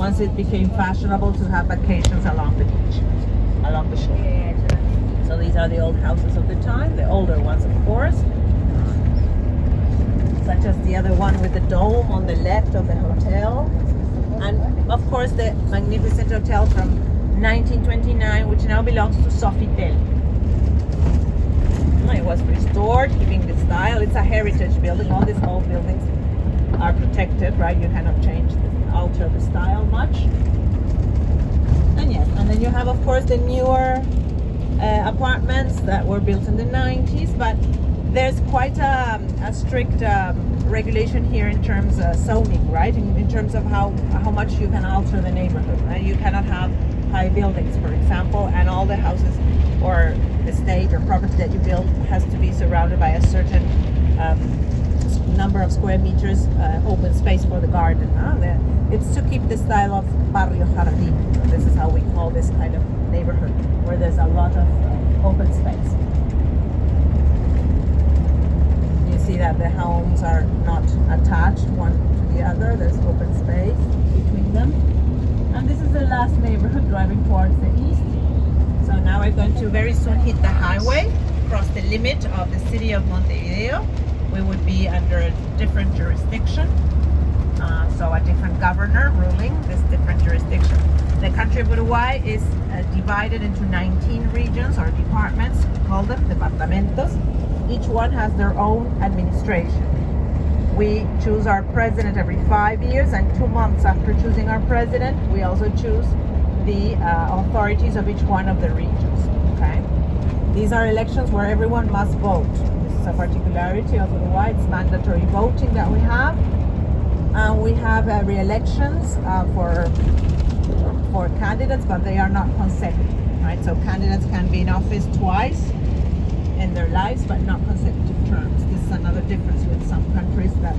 once it became fashionable to have vacations along the beach, along the shore. So these are the old houses of the time, the older ones, of course, such as the other one with the dome on the left of the hotel. And of course the magnificent hotel from 1929, which now belongs to Sofitel. It was restored, keeping the style. It's a heritage building. All these old buildings are protected, right? You cannot alter the style much. And yes, and then you have, of course, the newer apartments that were built in the 90s, but there's quite a strict regulation here in terms of zoning, right? In terms of how much you can alter the neighborhood, right? You cannot have high buildings, for example, and all the houses or estate or property that you build has to be surrounded by a certain number of square meters open space for the garden. It's to keep the style of barrio jardín. This is how we call this kind of neighborhood, where there's a lot of open space. You see that the homes are not attached one to the other. There's open space between them. And this is the last neighborhood driving towards the east. So now we're going to very soon hit the highway, cross the limit of the city of Montevideo. We would be under a different jurisdiction, so a different governor ruling this different jurisdiction. The country of Uruguay is divided into 19 regions or departments, we call them departamentos. Each one has their own administration. We choose our president every 5 years, and 2 months after choosing our president, we also choose the authorities of each one of the regions. Okay, these are elections where everyone must vote. This is a particularity of Uruguay. It's mandatory voting that we have. We have re-elections for candidates, but they are not consecutive, right? So candidates can be in office twice in their lives, but not consecutive terms. This is another difference with some countries that